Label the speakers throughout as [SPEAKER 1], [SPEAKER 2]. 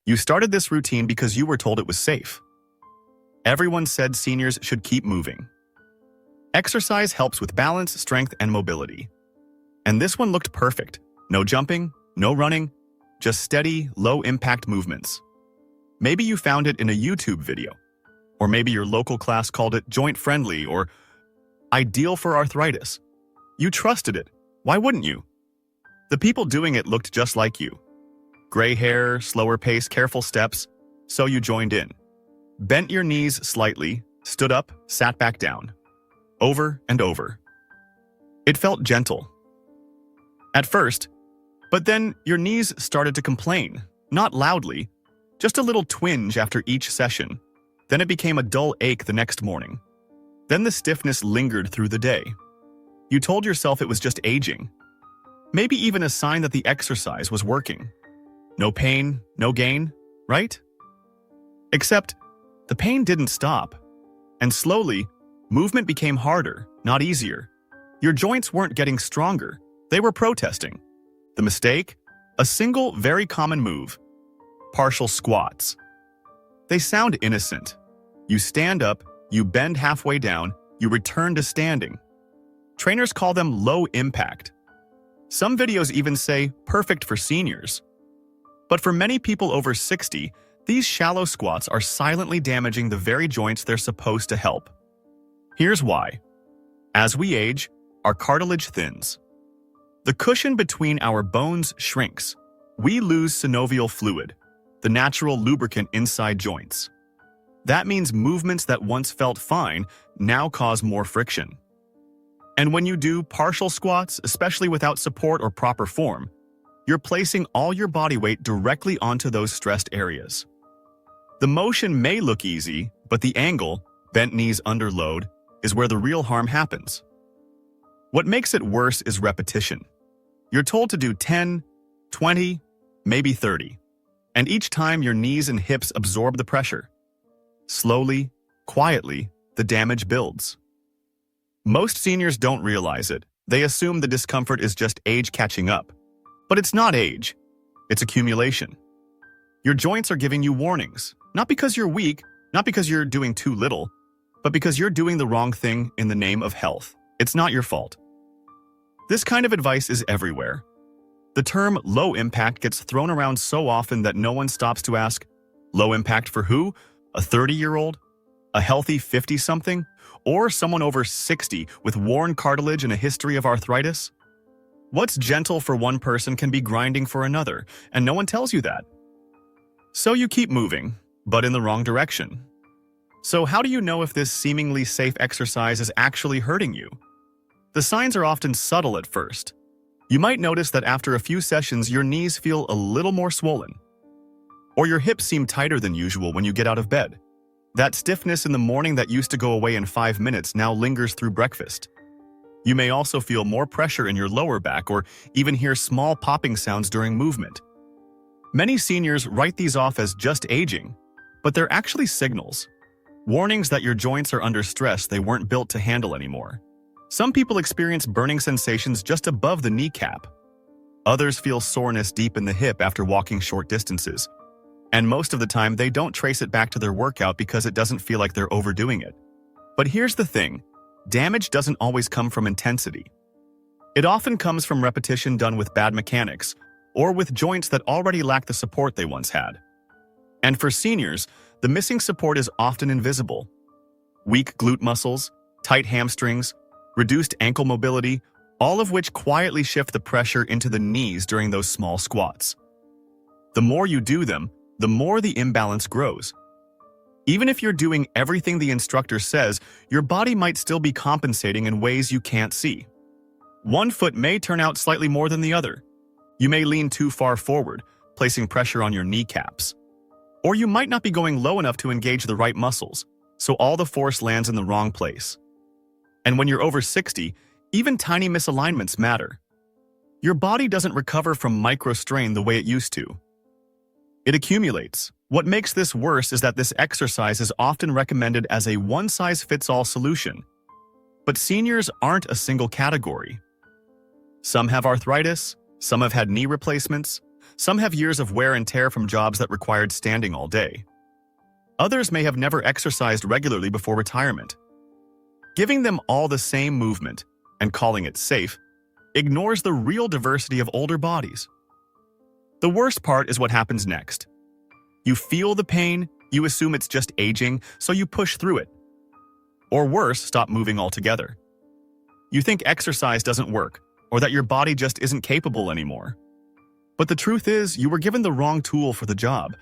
[SPEAKER 1] You started this routine because you were told it was safe. Everyone said seniors should keep moving. Exercise helps with balance, strength, and mobility. And this one looked perfect. No jumping, no running, just steady, low-impact movements. Maybe you found it in a YouTube video. Or maybe your local class called it joint-friendly or ideal for arthritis. You trusted it. Why wouldn't you? The people doing it looked just like you. Gray hair, slower pace, careful steps, so you joined in. Bent your knees slightly, stood up, sat back down. Over and over. It felt gentle. At first, but then your knees started to complain, not loudly, just a little twinge after each session. Then it became a dull ache the next morning. Then the stiffness lingered through the day. You told yourself it was just aging. Maybe even a sign that the exercise was working. No pain, no gain, right? Except, the pain didn't stop. And slowly, movement became harder, not easier. Your joints weren't getting stronger. They were protesting. The mistake? A single, very common move. Partial squats. They sound innocent. You stand up, you bend halfway down, you return to standing. Trainers call them low impact. Some videos even say perfect for seniors. But for many people over 60, these shallow squats are silently damaging the very joints they're supposed to help. Here's why. As we age, our cartilage thins. The cushion between our bones shrinks. We lose synovial fluid, the natural lubricant inside joints. That means movements that once felt fine now cause more friction. And when you do partial squats, especially without support or proper form, you're placing all your body weight directly onto those stressed areas. The motion may look easy, but the angle, bent knees under load, is where the real harm happens. What makes it worse is repetition. You're told to do 10, 20, maybe 30. And each time your knees and hips absorb the pressure. Slowly, quietly, the damage builds. Most seniors don't realize it. They assume the discomfort is just age catching up. But it's not age. It's accumulation. Your joints are giving you warnings, not because you're weak, not because you're doing too little, but because you're doing the wrong thing in the name of health. It's not your fault. This kind of advice is everywhere. The term low impact gets thrown around so often that no one stops to ask, low impact for who? A 30-year-old? A healthy 50-something? Or someone over 60 with worn cartilage and a history of arthritis? What's gentle for one person can be grinding for another, and no one tells you that. So you keep moving, but in the wrong direction. So how do you know if this seemingly safe exercise is actually hurting you? The signs are often subtle at first. You might notice that after a few sessions, your knees feel a little more swollen. Or your hips seem tighter than usual when you get out of bed. That stiffness in the morning that used to go away in 5 minutes now lingers through breakfast. You may also feel more pressure in your lower back or even hear small popping sounds during movement. Many seniors write these off as just aging, but they're actually signals. Warnings that your joints are under stress they weren't built to handle anymore. Some people experience burning sensations just above the kneecap. Others feel soreness deep in the hip after walking short distances. And most of the time, they don't trace it back to their workout because it doesn't feel like they're overdoing it. But here's the thing. Damage doesn't always come from intensity. It often comes from repetition done with bad mechanics or with joints that already lack the support they once had. And for seniors, the missing support is often invisible. Weak glute muscles, tight hamstrings, reduced ankle mobility, all of which quietly shift the pressure into the knees during those small squats. The more you do them, the more the imbalance grows. Even if you're doing everything the instructor says, your body might still be compensating in ways you can't see. One foot may turn out slightly more than the other. You may lean too far forward, placing pressure on your kneecaps. Or you might not be going low enough to engage the right muscles, so all the force lands in the wrong place. And when you're over 60, even tiny misalignments matter. Your body doesn't recover from micro-strain the way it used to. It accumulates. What makes this worse is that this exercise is often recommended as a one-size-fits-all solution. But seniors aren't a single category. Some have arthritis, some have had knee replacements, Some have years of wear and tear from jobs that required standing all day. Others may have never exercised regularly before retirement. Giving them all the same movement and calling it safe ignores the real diversity of older bodies. The worst part is what happens next. You feel the pain, you assume it's just aging, so you push through it. Or worse, stop moving altogether. You think exercise doesn't work, or that your body just isn't capable anymore. But the truth is, you were given the wrong tool for the job,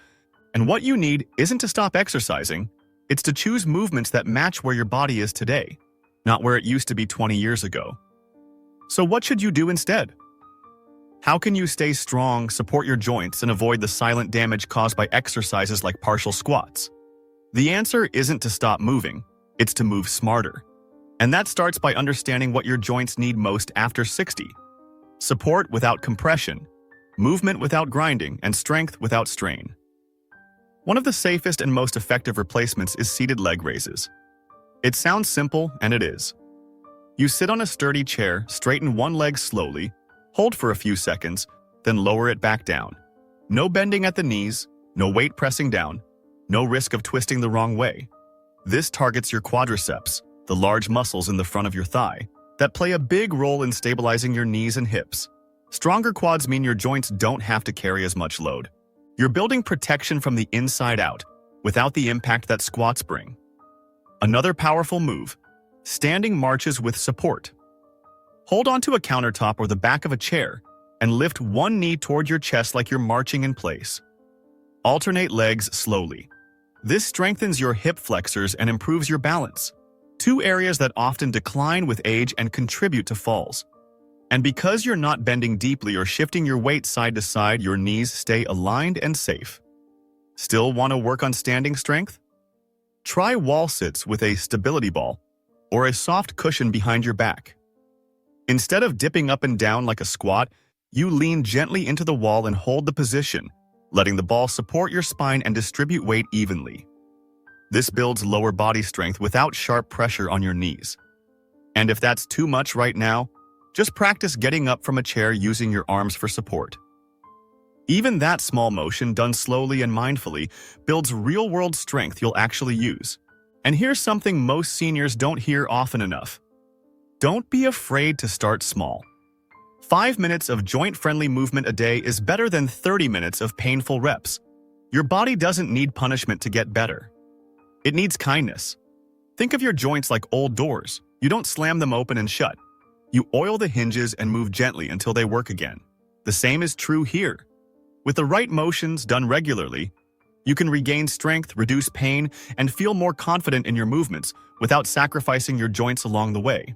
[SPEAKER 1] and what you need isn't to stop exercising, it's to choose movements that match where your body is today, not where it used to be 20 years ago. So what should you do instead? How can you stay strong, support your joints, and avoid the silent damage caused by exercises like partial squats? The answer isn't to stop moving, it's to move smarter. And that starts by understanding what your joints need most after 60. Support without compression, movement without grinding, and strength without strain. One of the safest and most effective replacements is seated leg raises. It sounds simple, and it is. You sit on a sturdy chair, straighten one leg slowly, hold for a few seconds, then lower it back down. No bending at the knees, no weight pressing down, no risk of twisting the wrong way. This targets your quadriceps, the large muscles in the front of your thigh, that play a big role in stabilizing your knees and hips. Stronger quads mean your joints don't have to carry as much load. You're building protection from the inside out, without the impact that squats bring. Another powerful move: standing marches with support. Hold onto a countertop or the back of a chair and lift one knee toward your chest like you're marching in place. Alternate legs slowly. This strengthens your hip flexors and improves your balance, two areas that often decline with age and contribute to falls. And because you're not bending deeply or shifting your weight side to side, your knees stay aligned and safe. Still want to work on standing strength? Try wall sits with a stability ball or a soft cushion behind your back. Instead of dipping up and down like a squat, you lean gently into the wall and hold the position, letting the ball support your spine and distribute weight evenly. This builds lower body strength without sharp pressure on your knees. And if that's too much right now, just practice getting up from a chair using your arms for support. Even that small motion, done slowly and mindfully, builds real-world strength you'll actually use. And here's something most seniors don't hear often enough. Don't be afraid to start small. 5 minutes of joint-friendly movement a day is better than 30 minutes of painful reps. Your body doesn't need punishment to get better. It needs kindness. Think of your joints like old doors. You don't slam them open and shut. You oil the hinges and move gently until they work again. The same is true here. With the right motions done regularly, you can regain strength, reduce pain, and feel more confident in your movements without sacrificing your joints along the way.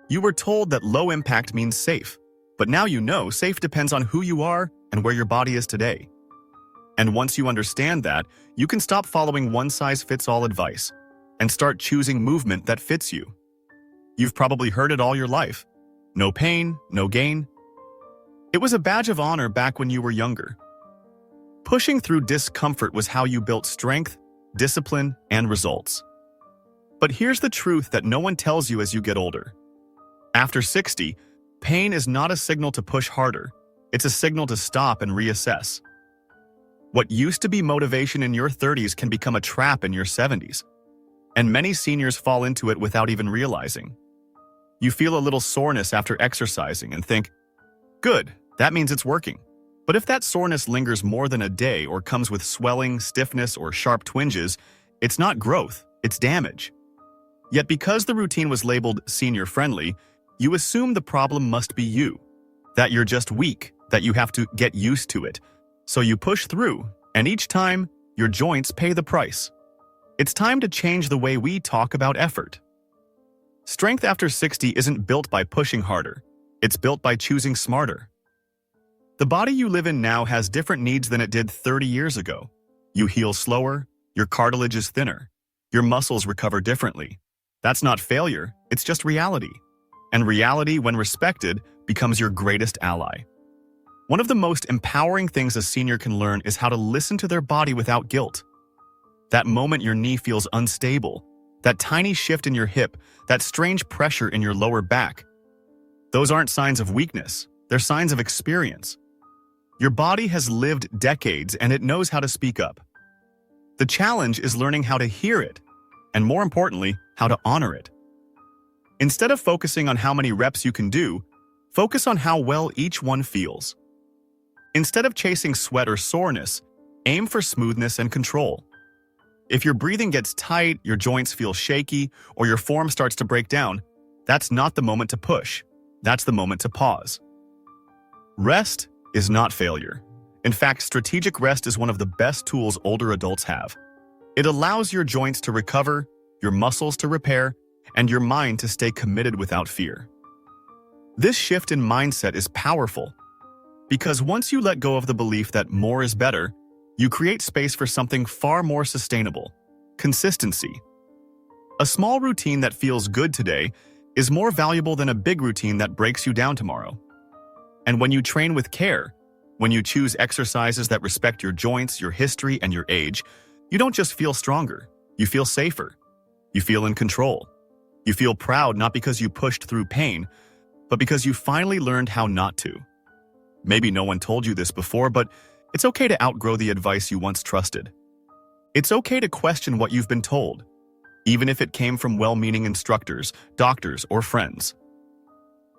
[SPEAKER 1] You were told that low impact means safe, but now you know safe depends on who you are and where your body is today. And once you understand that, you can stop following one-size-fits-all advice and start choosing movement that fits you. You've probably heard it all your life. No pain, no gain. It was a badge of honor back when you were younger. Pushing through discomfort was how you built strength, discipline, and results. But here's the truth that no one tells you as you get older. After 60, pain is not a signal to push harder. It's a signal to stop and reassess. What used to be motivation in your 30s can become a trap in your 70s. And many seniors fall into it without even realizing. You feel a little soreness after exercising and think, good, that means it's working. But if that soreness lingers more than a day or comes with swelling, stiffness, or sharp twinges, it's not growth, it's damage. Yet because the routine was labeled senior-friendly, you assume the problem must be you, that you're just weak, that you have to get used to it. So you push through, and each time, your joints pay the price. It's time to change the way we talk about effort. Strength after 60 isn't built by pushing harder. It's built by choosing smarter. The body you live in now has different needs than it did 30 years ago. You heal slower, your cartilage is thinner, your muscles recover differently. That's not failure, it's just reality. And reality, when respected, becomes your greatest ally. One of the most empowering things a senior can learn is how to listen to their body without guilt. That moment your knee feels unstable, that tiny shift in your hip, that strange pressure in your lower back. Those aren't signs of weakness, They're signs of experience. Your body has lived decades and it knows how to speak up. The challenge is learning how to hear it, and more importantly, how to honor it. Instead of focusing on how many reps you can do, focus on how well each one feels. Instead of chasing sweat or soreness, aim for smoothness and control. If your breathing gets tight, your joints feel shaky, or your form starts to break down, that's not the moment to push. That's the moment to pause. Rest is not failure. In fact, strategic rest is one of the best tools older adults have. It allows your joints to recover, your muscles to repair, and your mind to stay committed without fear. This shift in mindset is powerful because once you let go of the belief that more is better, you create space for something far more sustainable: consistency. A small routine that feels good today is more valuable than a big routine that breaks you down tomorrow. And when you train with care, when you choose exercises that respect your joints, your history, and your age, you don't just feel stronger, you feel safer. You feel in control. You feel proud not because you pushed through pain, but because you finally learned how not to. Maybe no one told you this before, but it's okay to outgrow the advice you once trusted. It's okay to question what you've been told, even if it came from well-meaning instructors, doctors, or friends.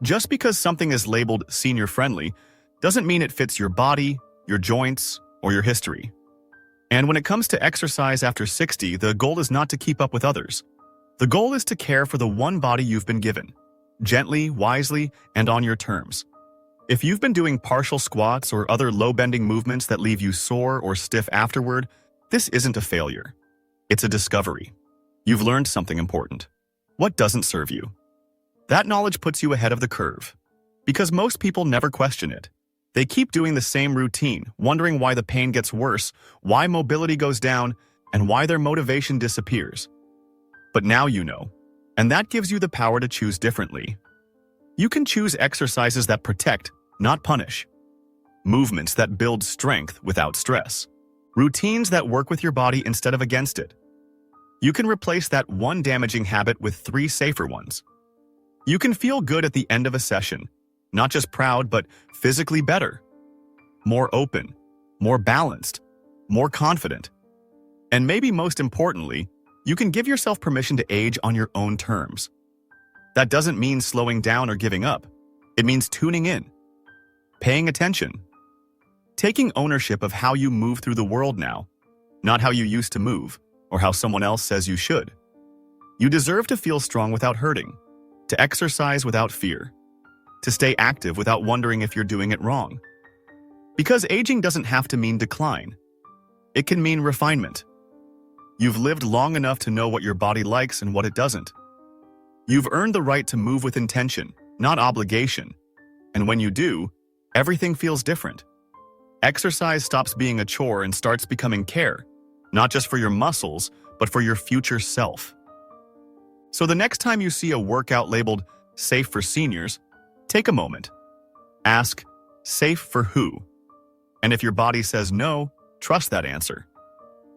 [SPEAKER 1] Just because something is labeled senior-friendly doesn't mean it fits your body, your joints, or your history. And when it comes to exercise after 60, the goal is not to keep up with others. The goal is to care for the one body you've been given, gently, wisely, and on your terms. If you've been doing partial squats or other low-bending movements that leave you sore or stiff afterward, this isn't a failure. It's a discovery. You've learned something important. What doesn't serve you? That knowledge puts you ahead of the curve. Because most people never question it. They keep doing the same routine, wondering why the pain gets worse, why mobility goes down, and why their motivation disappears. But now you know, and that gives you the power to choose differently. You can choose exercises that protect, not punish. Movements that build strength without stress. Routines that work with your body instead of against it. You can replace that one damaging habit with 3 safer ones. You can feel good at the end of a session, not just proud, but physically better. More open, more balanced, more confident. And maybe most importantly, you can give yourself permission to age on your own terms. That doesn't mean slowing down or giving up. It means tuning in, paying attention, taking ownership of how you move through the world now, not how you used to move or how someone else says you should. You deserve to feel strong without hurting, to exercise without fear, to stay active without wondering if you're doing it wrong. Because aging doesn't have to mean decline. It can mean refinement. You've lived long enough to know what your body likes and what it doesn't. You've earned the right to move with intention, not obligation. And when you do, everything feels different. Exercise stops being a chore and starts becoming care, not just for your muscles, but for your future self. So the next time you see a workout labeled safe for seniors, take a moment. Ask, safe for who? And if your body says no, trust that answer.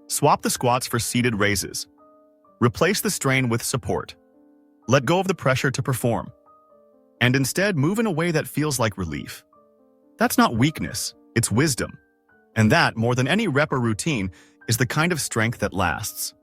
[SPEAKER 1] Swap the squats for seated raises. Replace the strain with support. Let go of the pressure to perform. And instead, move in a way that feels like relief. That's not weakness, it's wisdom. And that, more than any rep or routine, is the kind of strength that lasts.